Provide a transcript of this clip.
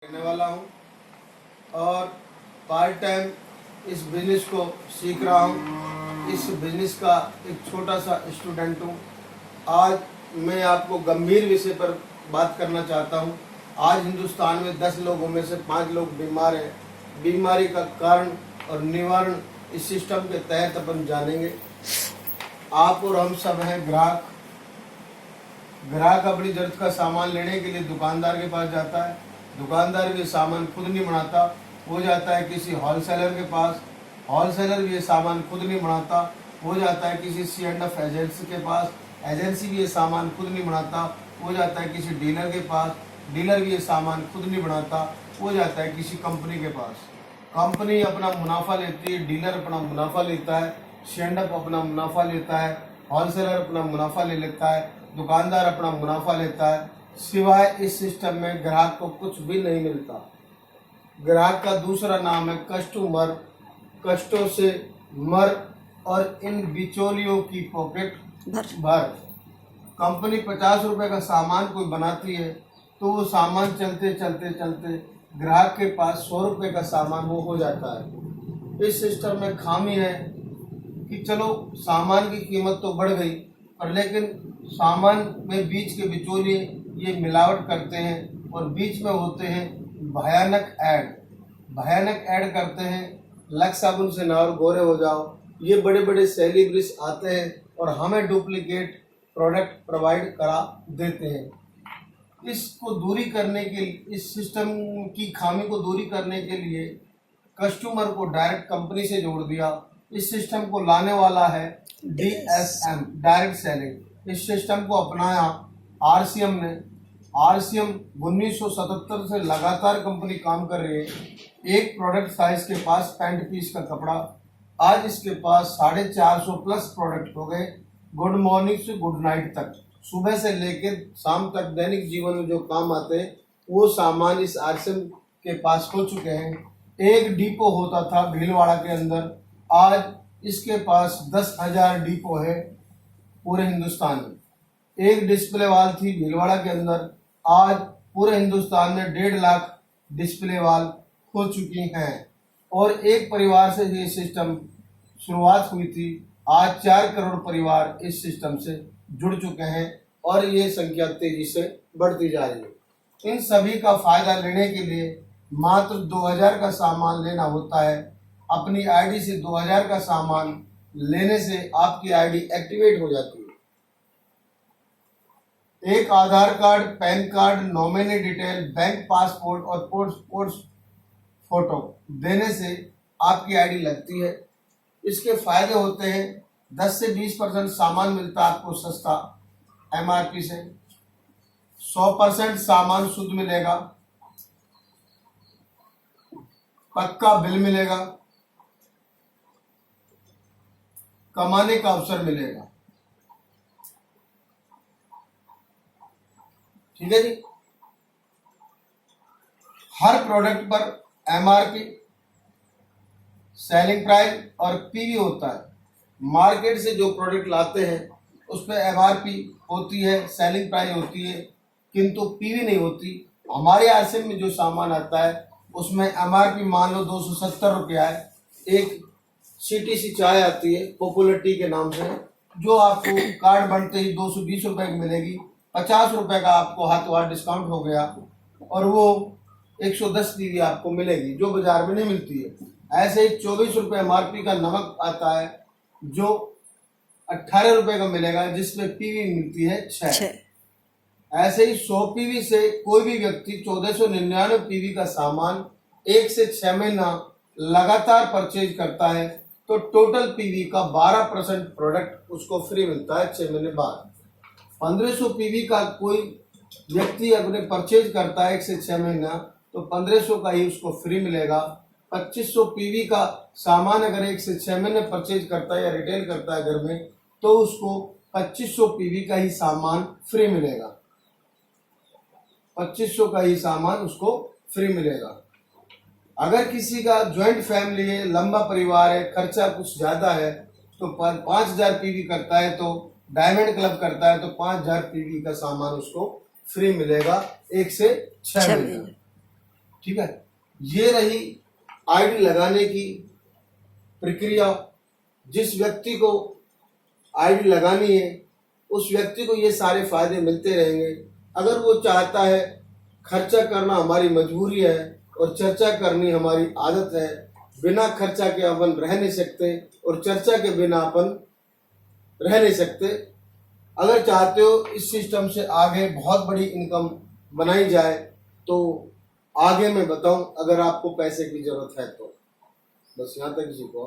करने वाला हूँ और पार्ट टाइम इस बिजनेस को सीख रहा हूँ। इस बिजनेस का एक छोटा सा स्टूडेंट हूँ। आज मैं आपको गंभीर विषय पर बात करना चाहता हूँ। आज हिंदुस्तान में 10 लोगों में से 5 लोग बीमार हैं। बीमारी का कारण और निवारण इस सिस्टम के तहत अपन जानेंगे। आप और हम सब हैं ग्राहक। ग्राहक अपनी जरूरत का सामान लेने के लिए दुकानदार के पास जाता है। दुकानदार भी सामान खुद नहीं बनाता, हो जाता है किसी होलसेलर के पास। होलसेलर भी ये सामान खुद नहीं बनाता, हो जाता है किसी C&F एजेंसी के पास। एजेंसी भी ये सामान खुद नहीं बनाता, हो जाता है किसी डीलर के पास। डीलर भी ये सामान खुद नहीं बनाता, हो जाता है किसी कंपनी के पास। कंपनी अपना मुनाफा लेती है, डीलर अपना मुनाफा लेता है, C&F अपना मुनाफा लेता है, होलसेलर अपना मुनाफा ले लेता है, दुकानदार अपना मुनाफा लेता है। सिवाय इस सिस्टम में ग्राहक को कुछ भी नहीं मिलता। ग्राहक का दूसरा नाम है कस्टमर। कष्टों से मर और इन बिचौलियों की पॉकेट भर। कंपनी 50 रुपए का सामान कोई बनाती है तो वो सामान चलते चलते चलते ग्राहक के पास 100 रुपए का सामान वो हो जाता है। इस सिस्टम में खामी है कि चलो सामान की कीमत तो बढ़ गई, पर लेकिन सामान में बीच के बिचौलिए ये मिलावट करते हैं और बीच में होते हैं भयानक ऐड करते हैं। लक्स साबुन से नहाओ गोरे हो जाओ, ये बड़े बड़े सेलिब्रिटीज आते हैं और हमें डुप्लीकेट प्रोडक्ट प्रोवाइड करा देते हैं। इसको दूरी करने के, इस सिस्टम की खामी को दूरी करने के लिए कस्टमर को डायरेक्ट कंपनी से जोड़ दिया। इस सिस्टम को लाने वाला है DSM, डायरेक्ट सेलिंग। इस सिस्टम को अपनाया RCM ने। RCM 1977 से लगातार कंपनी काम कर रही है। एक प्रोडक्ट साइज के पास पैंट पीस का कपड़ा, आज इसके पास 450 प्लस प्रोडक्ट हो गए। गुड मॉर्निंग से गुड नाइट तक, सुबह से लेकर शाम तक दैनिक जीवन में जो काम आते हैं वो सामान इस RCM के पास हो चुके हैं। एक डिपो होता था भीलवाड़ा के अंदर, आज इसके पास 10,000 डिपो है पूरे हिंदुस्तान में। एक डिस्प्ले वाल थी भीलवाड़ा के अंदर, आज पूरे हिंदुस्तान में 1.5 लाख डिस्प्ले वाल हो चुकी हैं। और एक परिवार से ये सिस्टम शुरुआत हुई थी, आज 4 करोड़ परिवार इस सिस्टम से जुड़ चुके हैं और ये संख्या तेजी से बढ़ती जा रही है। इन सभी का फायदा लेने के लिए मात्र 2000 का सामान लेना होता है। अपनी आईडी से 2000 का सामान लेने से आपकी आईडी एक्टिवेट हो जाती है। एक Aadhaar card, PAN card, nominee detail, bank passport और पोस्ट फोटो देने से आपकी आईडी लगती है। इसके फायदे होते हैं 10 से 20% सामान मिलता है आपको सस्ता MRP से। 100% सामान शुद्ध मिलेगा, पक्का बिल मिलेगा, कमाने का अवसर मिलेगा। ठीक है जी। हर प्रोडक्ट पर MRP, सेलिंग प्राइस और PV होता है। मार्केट से जो प्रोडक्ट लाते हैं उस पर MRP होती है, सेलिंग प्राइस होती है, किंतु PV नहीं होती। हमारे RCM में जो सामान आता है उसमें MRP मान लो 270 रुपया है। एक CTC चाय आती है पॉपुलर टी के नाम से, जो आपको कार्ड बनते ही 220 रुपए की मिलेगी। 50 रुपए का आपको हाथों हाथ डिस्काउंट हो गया और वो 110 PV आपको मिलेगी, जो बाजार में नहीं मिलती है। ऐसे ही 24 रुपए MRP का नमक आता है जो 18 रुपए का मिलेगा, जिसमें PV मिलती है 6। ऐसे ही 100 PV से कोई भी व्यक्ति 1499 PV का सामान 1 से 6 महीना लगातार परचेज करता है तो टोटल PV का 12% प्रोडक्ट उसको फ्री मिलता है 6 महीने बाद। 1500 PV का कोई व्यक्ति अपने परचेज करता है 1 से 6 महीना तो 1500 का ही उसको फ्री मिलेगा। 2500 PV का सामान अगर 1 से 6 महीने परचेज करता है या रिटेल करता है घर में तो उसको 2500 PV का ही सामान फ्री मिलेगा। 2500 का ही सामान उसको फ्री मिलेगा। अगर किसी का ज्वाइंट फैमिली है, लंबा परिवार है, खर्चा कुछ ज्यादा है तो 5000 PV करता है तो डायमंड क्लब करता है तो 5000 PV का सामान उसको फ्री मिलेगा 1 से 6 महीने। ठीक है, ये रही आईडी लगाने की प्रक्रिया। जिस व्यक्ति को आईडी लगानी है उस व्यक्ति को ये सारे फायदे मिलते रहेंगे। अगर वो चाहता है, खर्चा करना हमारी मजबूरी है और चर्चा करनी हमारी आदत है। बिना खर्चा के अपन रह नहीं सकते और चर्चा के बिना अपन रह नहीं सकते। अगर चाहते हो इस सिस्टम से आगे बहुत बड़ी इनकम बनाई जाए तो आगे मैं बताऊं, अगर आपको पैसे की जरूरत है तो। बस यहाँ तक सीखो।